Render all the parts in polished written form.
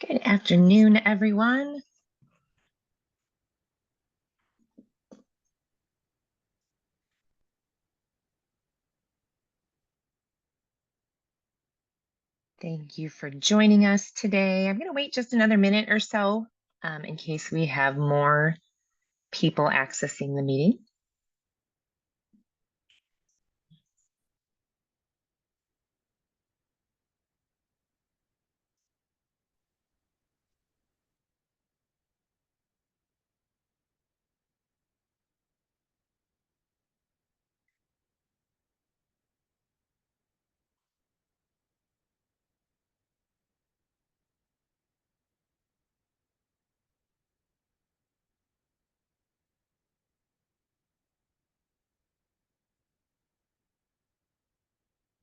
Good afternoon, everyone. Thank you for joining us today. I'm going to wait just another minute or so in case we have more people accessing the meeting.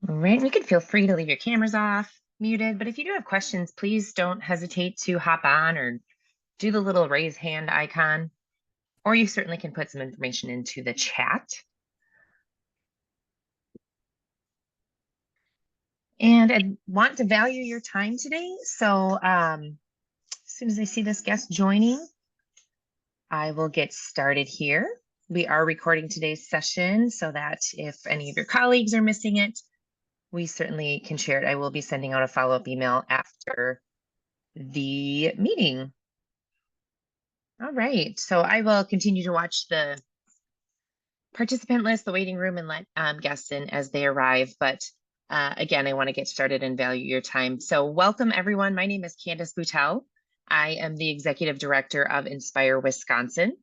All right, you can feel free to leave your cameras off, muted, but if you do have questions, please don't hesitate to hop on or do the little raise hand icon, or you certainly can put some information into the chat. And I want to value your time today. So as soon as I see this guest joining, I will get started here. We are recording today's session so that if any of your colleagues are missing it, we certainly can share it. I will be sending out a follow-up email after the meeting. All right, so I will continue to watch the participant list, the waiting room, and let guests in as they arrive. But again, I want to get started and value your time. So welcome, everyone. My name is Candace Boutel. I am the Executive Director of Inspire Wisconsin.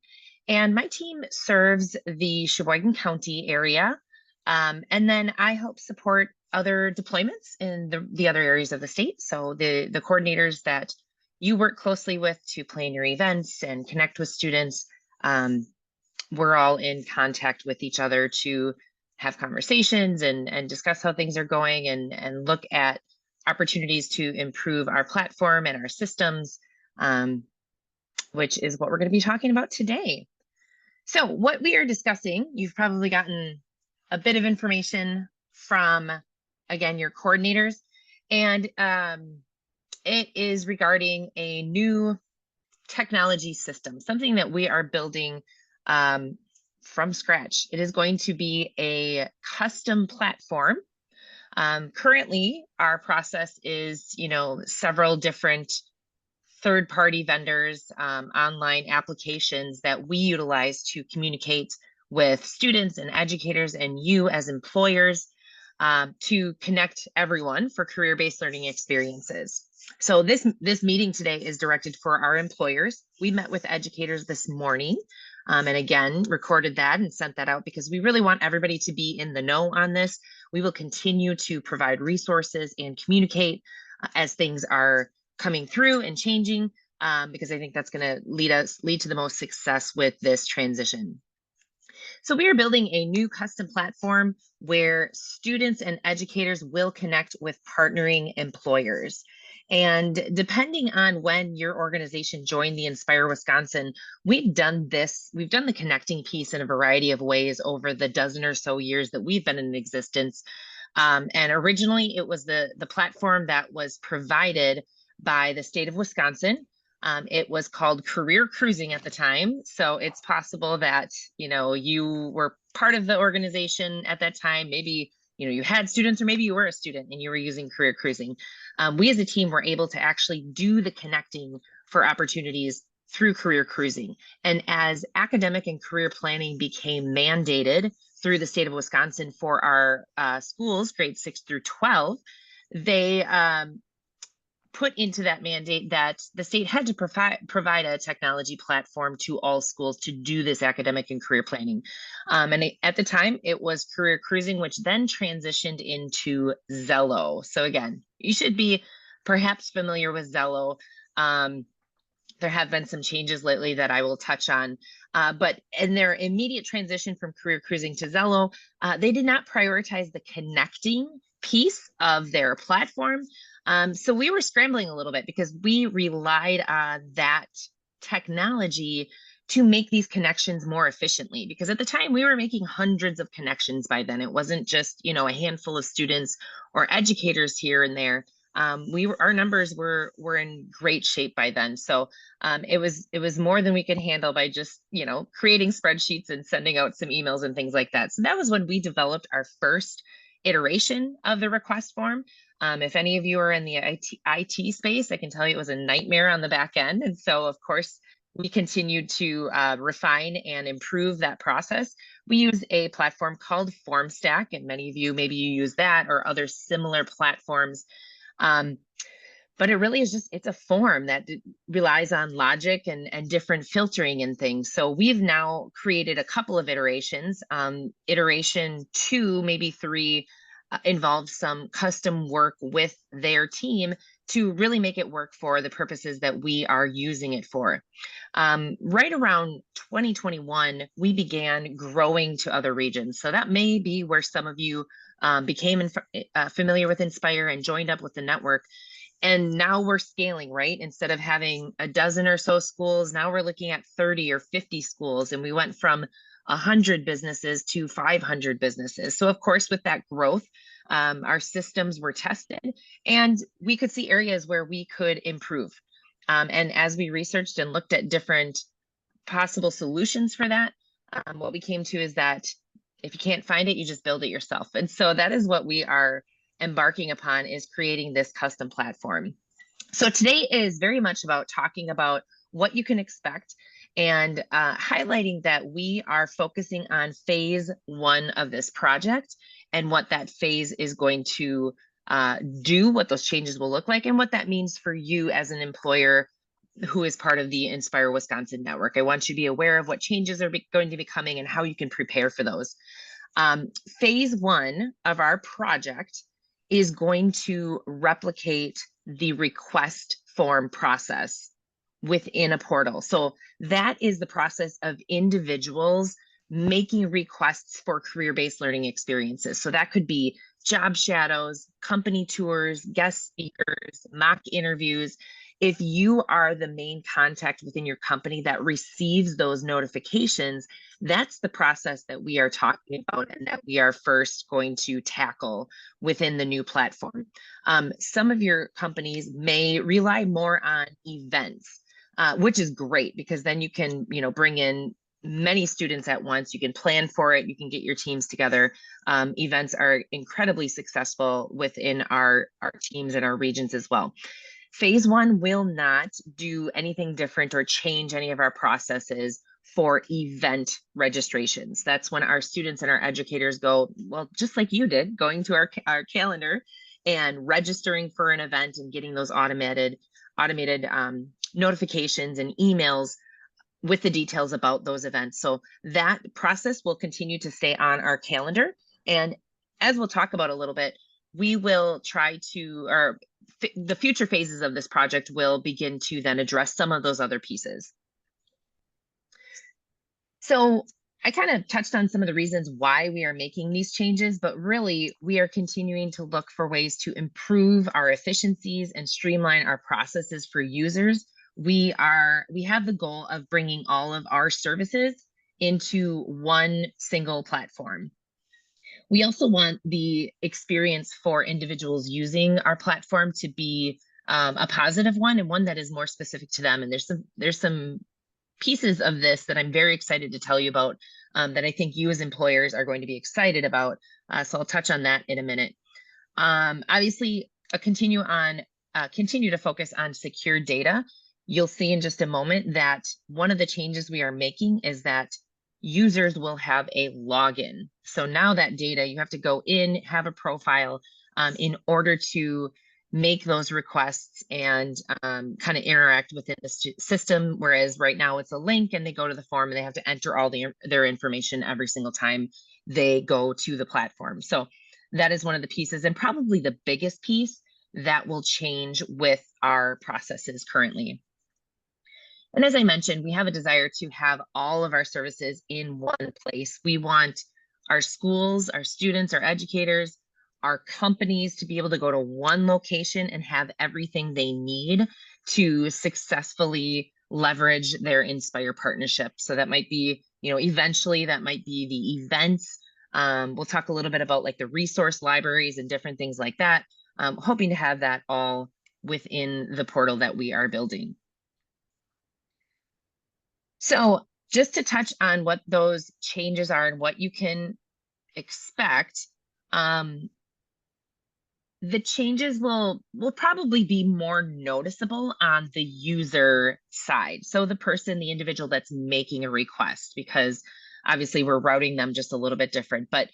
And my team serves the Sheboygan County area. And then I help support other deployments in the other areas of the state. So the coordinators that you work closely with to plan your events and connect with students, we're all in contact with each other to have conversations and discuss how things are going and look at opportunities to improve our platform and our systems, which is what we're going to be talking about today. So what we are discussing, you've probably gotten a bit of information from, again, your coordinators, and it is regarding a new technology system, something that we are building from scratch. It is going to be a custom platform. Currently, our process is, several different third-party vendors, online applications that we utilize to communicate with students and educators and you as employers to connect everyone for career-based learning experiences. So this meeting today is directed for our employers. We met with educators this morning and again, recorded that and sent that out because we really want everybody to be in the know on this. We will continue to provide resources and communicate as things are coming through and changing, because I think that's going to lead to the most success with this transition. So we are building a new custom platform where students and educators will connect with partnering employers. And depending on when your organization joined the Inspire Wisconsin, we've done the connecting piece in a variety of ways over the dozen or so years that we've been in existence. And originally it was the platform that was provided by the state of Wisconsin. It was called Career Cruising at the time. So it's possible that, you were part of the organization at that time. Maybe, you had students, or maybe you were a student and you were using Career Cruising. We as a team were able to actually do the connecting for opportunities through Career Cruising. And as academic and career planning became mandated through the state of Wisconsin for our schools, grades 6 through 12, they put into that mandate that the state had to provide a technology platform to all schools to do this academic and career planning. And at the time, it was Career Cruising, which then transitioned into Zello. So again, you should be perhaps familiar with Zello. There have been some changes lately that I will touch on. But in their immediate transition from Career Cruising to Zello, they did not prioritize the connecting piece of their platform. So we were scrambling a little bit because we relied on that technology to make these connections more efficiently. Because at the time we were making hundreds of connections by then. It wasn't just, a handful of students or educators here and there. our numbers were in great shape by then. So it was more than we could handle by just, creating spreadsheets and sending out some emails and things like that. So that was when we developed our first iteration of the request form. If any of you are in the IT space, I can tell you it was a nightmare on the back end. And so, of course, we continued to refine and improve that process. We use a platform called FormStack, and many of you, maybe you use that or other similar platforms. But it really is it's a form that relies on logic and different filtering and things. So we've now created a couple of iterations. Iteration 2, maybe 3, involves some custom work with their team to really make it work for the purposes that we are using it for. Right around 2021, we began growing to other regions. So that may be where some of you became familiar with Inspire and joined up with the network. And now we're scaling, right? Instead of having a dozen or so schools, now we're looking at 30 or 50 schools. And we went from 100 businesses to 500 businesses. So of course, with that growth, our systems were tested and we could see areas where we could improve. And as we researched and looked at different possible solutions for that, what we came to is that if you can't find it, you just build it yourself. And so that is what we are embarking upon, is creating this custom platform. So today is very much about talking about what you can expect and highlighting that we are focusing on phase 1 of this project and what that phase is going to do, what those changes will look like, and what that means for you as an employer who is part of the Inspire Wisconsin network. I want you to be aware of what changes are going to be coming and how you can prepare for those. Phase 1 of our project is going to replicate the request form process within a portal. So that is the process of individuals making requests for career-based learning experiences. So that could be job shadows, company tours, guest speakers, mock interviews. If you are the main contact within your company that receives those notifications, that's the process that we are talking about and that we are first going to tackle within the new platform. Some of your companies may rely more on events, which is great because then you can, bring in many students at once. You can plan for it. You can get your teams together. Events are incredibly successful within our teams and our regions as well. Phase 1 will not do anything different or change any of our processes for event registrations. That's when our students and our educators go, well, just like you did, going to our calendar and registering for an event and getting those automated notifications and emails with the details about those events. So that process will continue to stay on our calendar. And as we'll talk about a little bit, we will try to, or the future phases of this project will begin to then address some of those other pieces. So I kind of touched on some of the reasons why we are making these changes, but really we are continuing to look for ways to improve our efficiencies and streamline our processes for users. We have the goal of bringing all of our services into one single platform. We also want the experience for individuals using our platform to be a positive one and one that is more specific to them. And there's some pieces of this that I'm very excited to tell you about that I think you as employers are going to be excited about. So I'll touch on that in a minute. Obviously, continue to focus on secure data. You'll see in just a moment that one of the changes we are making is that users will have a login. So now that data, you have to go in, have a profile in order to make those requests and kind of interact within the system. Whereas right now it's a link and they go to the form and they have to enter all their information every single time they go to the platform. So that is one of the pieces, and probably the biggest piece that will change with our processes currently. And as I mentioned, we have a desire to have all of our services in one place. We want our schools, our students, our educators, our companies to be able to go to one location and have everything they need to successfully leverage their Inspire partnership. So that might be, eventually that might be the events. We'll talk a little bit about like the resource libraries and different things like that. hoping to have that all within the portal that we are building. So just to touch on what those changes are and what you can expect, the changes will probably be more noticeable on the user side. So the person, the individual that's making a request, because obviously we're routing them just a little bit different, but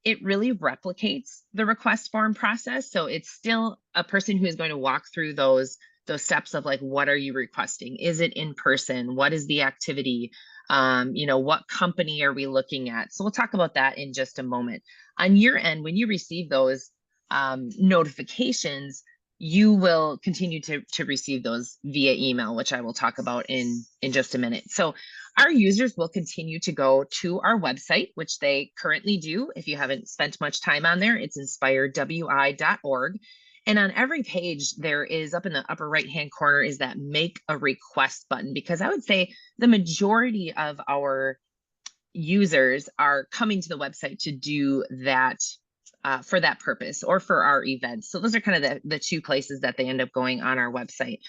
it really replicates the request form process. So it's still a person who is going to walk through those steps of like, what are you requesting? Is it in person? What is the activity? What company are we looking at? So we'll talk about that in just a moment. On your end, when you receive those notifications, you will continue to receive those via email, which I will talk about in just a minute. So our users will continue to go to our website, which they currently do. If you haven't spent much time on there, it's inspirewi.org. And on every page, there is up in the upper right-hand corner is that make a request button, because I would say the majority of our users are coming to the website to do that for that purpose or for our events. So those are kind of the two places that they end up going on our website.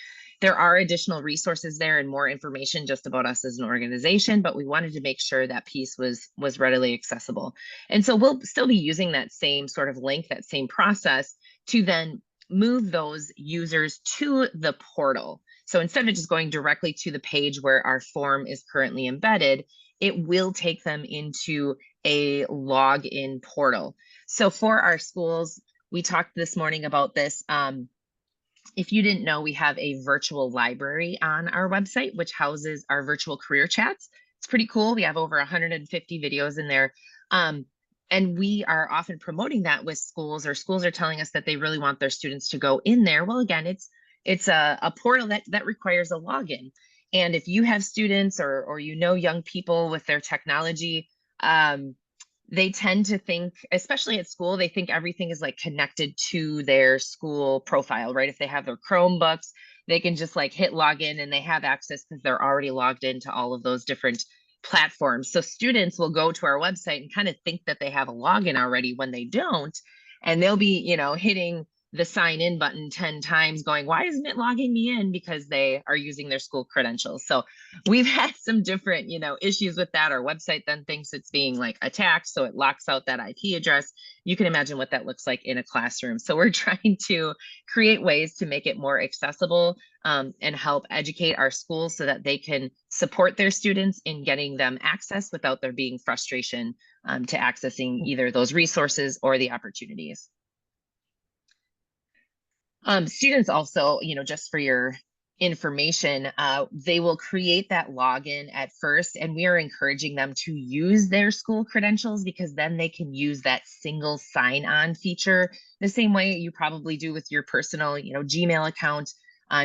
There are additional resources there and more information just about us as an organization, but we wanted to make sure that piece was readily accessible. And so we'll still be using that same sort of link, that same process to then move those users to the portal. So instead of just going directly to the page where our form is currently embedded, it will take them into a login portal. So for our schools, we talked this morning about this. If you didn't know, we have a virtual library on our website, which houses our virtual career chats. It's pretty cool. We have over 150 videos in there. And we are often promoting that with schools, or schools are telling us that they really want their students to go in there. Well, again, it's a portal that requires a login. And if you have students or young people with their technology, they tend to think, especially at school, they think everything is like connected to their school profile, right? If they have their Chromebooks, they can just like hit login and they have access because they're already logged into all of those different platforms. So students will go to our website and kind of think that they have a login already when they don't. And they'll be, hitting the sign in button 10 times going, why isn't it logging me in? Because they are using their school credentials. So we've had some different, issues with that. Our website then thinks it's being like attacked. So it locks out that IP address. You can imagine what that looks like in a classroom. So we're trying to create ways to make it more accessible and help educate our schools so that they can support their students in getting them access without there being frustration to accessing either those resources or the opportunities. Students also, just for your information, they will create that login at first, and we are encouraging them to use their school credentials because then they can use that single sign-on feature the same way you probably do with your personal, Gmail account.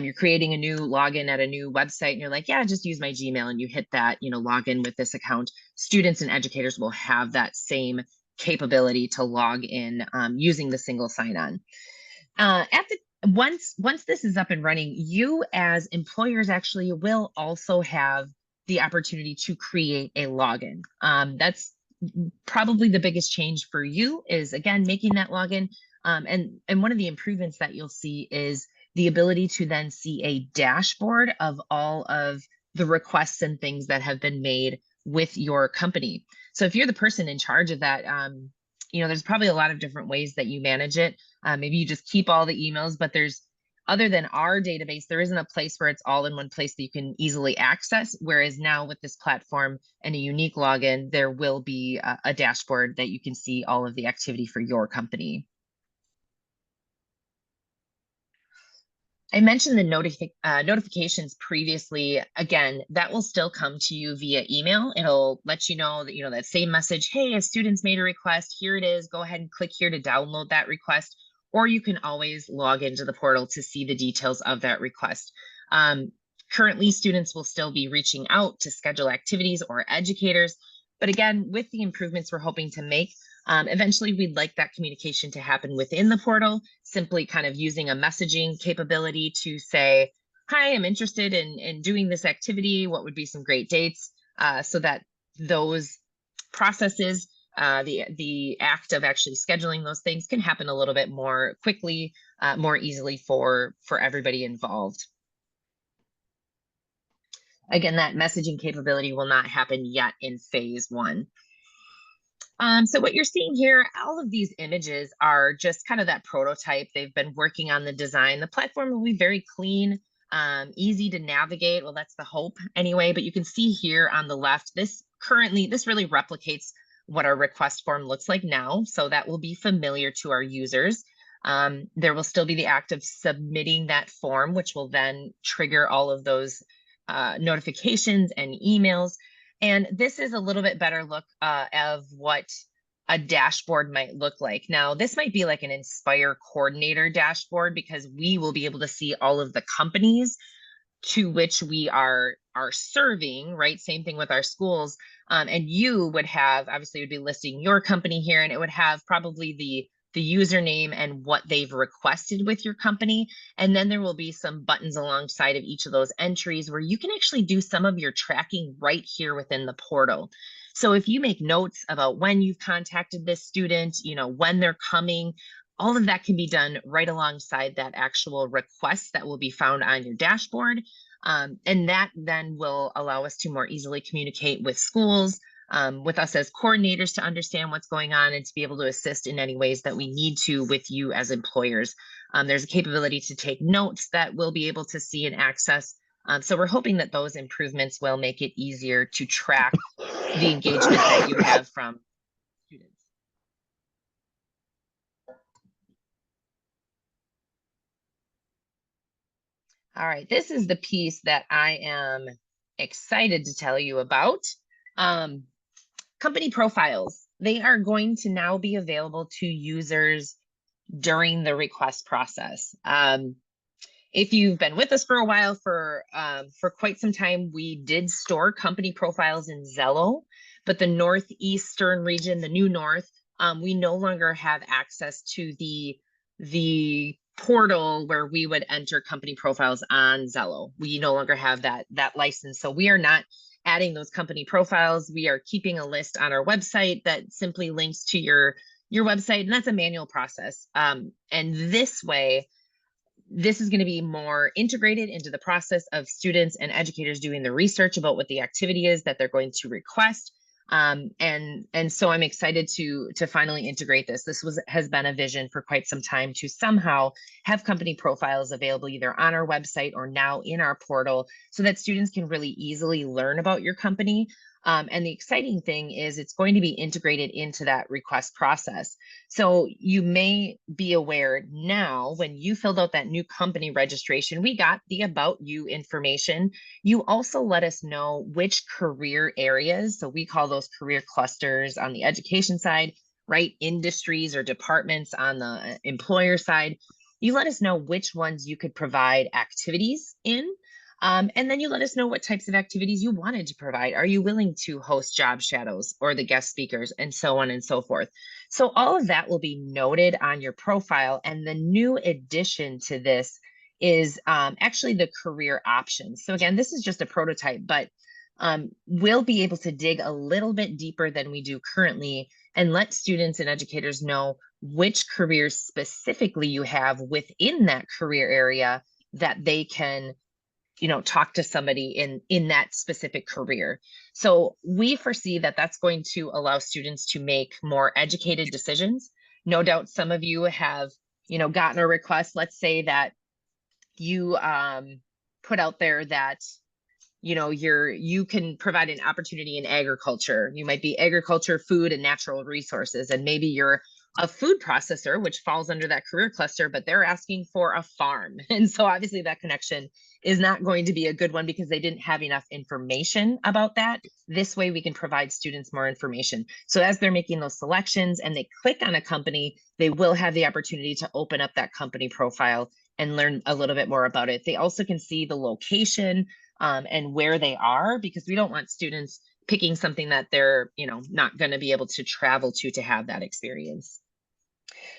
You're creating a new login at a new website and you're like, yeah, just use my Gmail, and you hit that, log in with this account. Students and educators will have that same capability to log in using the single sign-on. Once this is up and running, you as employers actually will also have the opportunity to create a login. That's probably the biggest change for you is, again, making that login. And one of the improvements that you'll see is the ability to then see a dashboard of all of the requests and things that have been made with your company. So if you're the person in charge of that, there's probably a lot of different ways that you manage it. Maybe you just keep all the emails, but other than our database, there isn't a place where it's all in one place that you can easily access. Whereas now with this platform and a unique login, there will be a dashboard that you can see all of the activity for your company. I mentioned the notifications previously. Again, that will still come to you via email. It'll let you know that, that same message, hey, a student's made a request, here it is, go ahead and click here to download that request. Or you can always log into the portal to see the details of that request. Currently, students will still be reaching out to schedule activities or educators. But again, with the improvements we're hoping to make, eventually we'd like that communication to happen within the portal, simply kind of using a messaging capability to say, hi, I'm interested in doing this activity. What would be some great dates so that those processes the act of actually scheduling those things can happen a little bit more quickly, more easily for everybody involved. Again, that messaging capability will not happen yet in phase 1. So what you're seeing here, all of these images are just kind of that prototype. They've been working on the design. The platform will be very clean, easy to navigate. Well, that's the hope anyway, but you can see here on the left, this really replicates what our request form looks like now. So that will be familiar to our users. There will still be the act of submitting that form, which will then trigger all of those notifications and emails. And this is a little bit better look of what a dashboard might look like. Now, this might be like an Inspire coordinator dashboard because we will be able to see all of the companies to which we are serving, right? Same thing with our schools. And you would have, obviously, would be listing your company here, and it would have probably the username and what they've requested with your company. And then there will be some buttons alongside of each of those entries where you can actually do some of your tracking right here within the portal. So if you make notes about when you've contacted this student, when they're coming, all of that can be done right alongside that actual request that will be found on your dashboard. And that then will allow us to more easily communicate with schools, with us as coordinators to understand what's going on and to be able to assist in any ways that we need to with you as employers. There's a capability to take notes that we'll be able to see and access. So we're hoping that those improvements will make it easier to track the engagement that you have from students. All right, this is the piece that I am excited to tell you about. Company profiles. They are going to now be available to users during the request process. If you've been with us for a while, for quite some time, we did store company profiles in Zello, but the Northeastern region, the New North, we no longer have access to the portal where we would enter company profiles on Zello. We no longer have that license. So we are not adding those company profiles. We are keeping a list on our website that simply links to your website, and that's a manual process. And this way, this is going to be more integrated into the process of students and educators doing the research about what the activity is that they're going to request. And so I'm excited to finally integrate this. This has been a vision for quite some time to somehow have company profiles available either on our website or now in our portal so that students can really easily learn about your company. And the exciting thing is it's going to be integrated into that request process. So you may be aware now when you filled out that new company registration, we got the About You information. You also let us know which career areas, so we call those career clusters on the education side, right? Industries or departments on the employer side. You let us know which ones you could provide activities in. And then you let us know what types of activities you wanted to provide. Are you willing to host job shadows or the guest speakers and so on and so forth? So all of that will be noted on your profile. And the new addition to this is actually the career options. So again, this is just a prototype, but we'll be able to dig a little bit deeper than we do currently and let students and educators know which careers specifically you have within that career area that they can talk to somebody in that specific career. So we foresee that that's going to allow students to make more educated decisions. No doubt some of you have, gotten a request. Let's say that you put out there that, you can provide an opportunity in agriculture. You might be agriculture, food, and natural resources. And maybe you're a food processor, which falls under that career cluster, but they're asking for a farm. And so obviously that connection is not going to be a good one because they didn't have enough information about that. This way we can provide students more information. So as they're making those selections and they click on a company, they will have the opportunity to open up that company profile and learn a little bit more about it. They also can see the location and where they are, because we don't want students picking something that they're, not going to be able to travel to have that experience.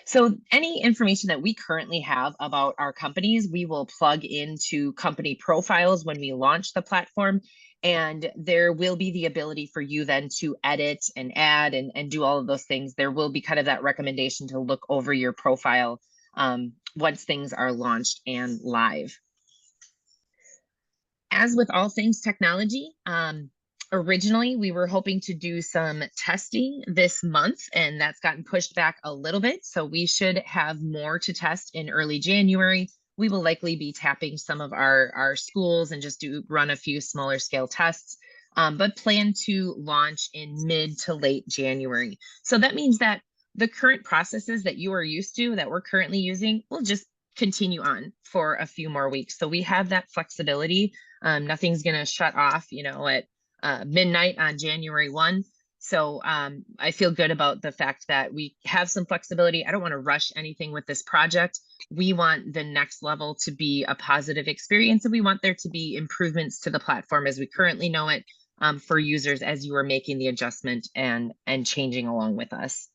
So any information that we currently have about our companies, we will plug into company profiles when we launch the platform. And there will be the ability for you then to edit and add and do all of those things. There will be kind of that recommendation to look over your profile once things are launched and live. As with all things technology, originally we were hoping to do some testing this month, and that's gotten pushed back a little bit. So we should have more to test in early January. We will likely be tapping some of our schools and just run a few smaller scale tests, but plan to launch in mid to late January. So that means that the current processes that you are used to, that we're currently using, will just continue on for a few more weeks. So we have that flexibility. Nothing's going to shut off, at midnight on January 1. So I feel good about the fact that we have some flexibility. I don't want to rush anything with this project. We want the next level to be a positive experience, and we want there to be improvements to the platform as we currently know it for users as you are making the adjustment and changing along with us.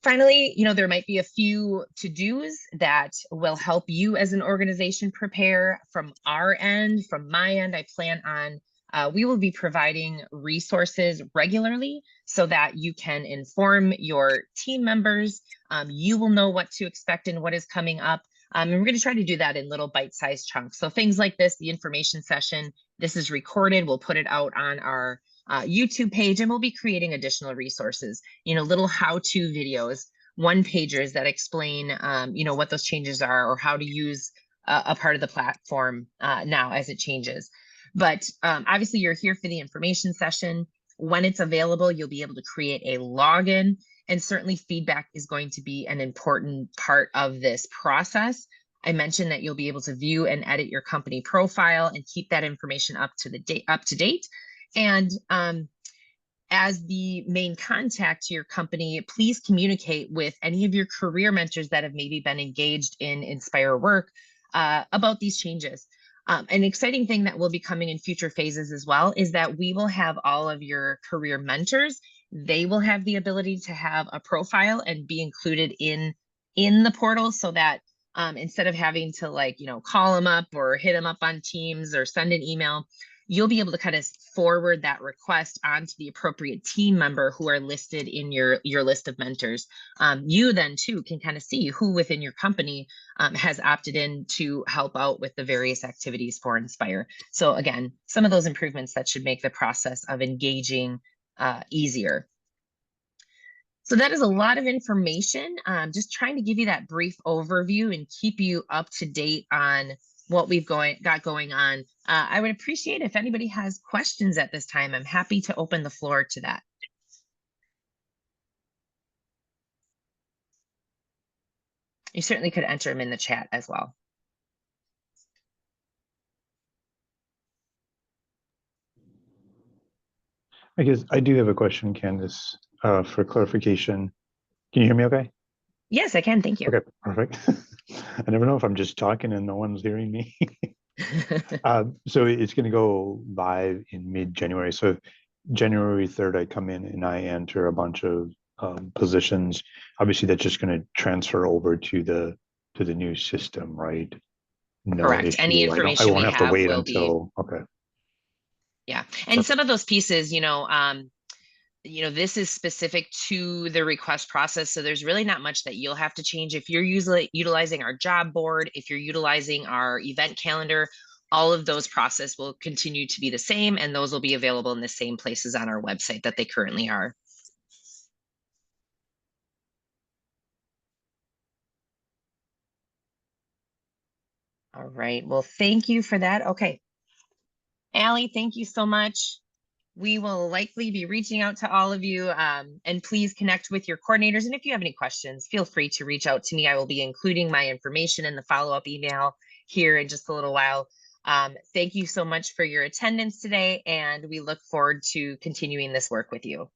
Finally, there might be a few to-dos that will help you as an organization prepare. From our end, from my end, I plan on, we will be providing resources regularly so that you can inform your team members. You will know what to expect and what is coming up. And we're going to try to do that in little bite-sized chunks. So things like this, the information session, this is recorded. We'll put it out on our YouTube page, and we'll be creating additional resources, little how-to videos, one-pagers that explain, what those changes are or how to use a part of the platform now as it changes. But obviously you're here for the information session. When it's available, you'll be able to create a login, and certainly feedback is going to be an important part of this process. I mentioned that you'll be able to view and edit your company profile and keep that information up to date. And as the main contact to your company, please communicate with any of your career mentors that have maybe been engaged in Inspire work about these changes. An exciting thing that will be coming in future phases as well is that we will have all of your career mentors. They will have the ability to have a profile and be included in the portal, so that instead of having to call them up or hit them up on Teams or send an email, you'll be able to kind of forward that request onto the appropriate team member who are listed in your list of mentors. You then too can kind of see who within your company has opted in to help out with the various activities for Inspire. So again, some of those improvements that should make the process of engaging easier. So that is a lot of information. Just trying to give you that brief overview and keep you up to date on what we've got going on. I would appreciate if anybody has questions at this time. I'm happy to open the floor to that. You certainly could enter them in the chat as well. I guess I do have a question, Candace, for clarification. Can you hear me okay? Yes, I can. Thank you. Okay, perfect. I never know if I'm just talking and no one's hearing me. So it's going to go live in mid-January. So January 3rd, I come in and I enter a bunch of positions. Obviously, that's just going to transfer over to the new system, right? No Correct. issue. Any information I won't we have to wait will until okay. Yeah, and some of those pieces, this is specific to the request process. So there's really not much that you'll have to change. If you're utilizing our job board, if you're utilizing our event calendar, all of those processes will continue to be the same, and those will be available in the same places on our website that they currently are. All right, well, thank you for that. Okay. Allie, thank you so much. We will likely be reaching out to all of you, and please connect with your coordinators. And if you have any questions, feel free to reach out to me. I will be including my information in the follow-up email here in just a little while. Thank you so much for your attendance today, and we look forward to continuing this work with you.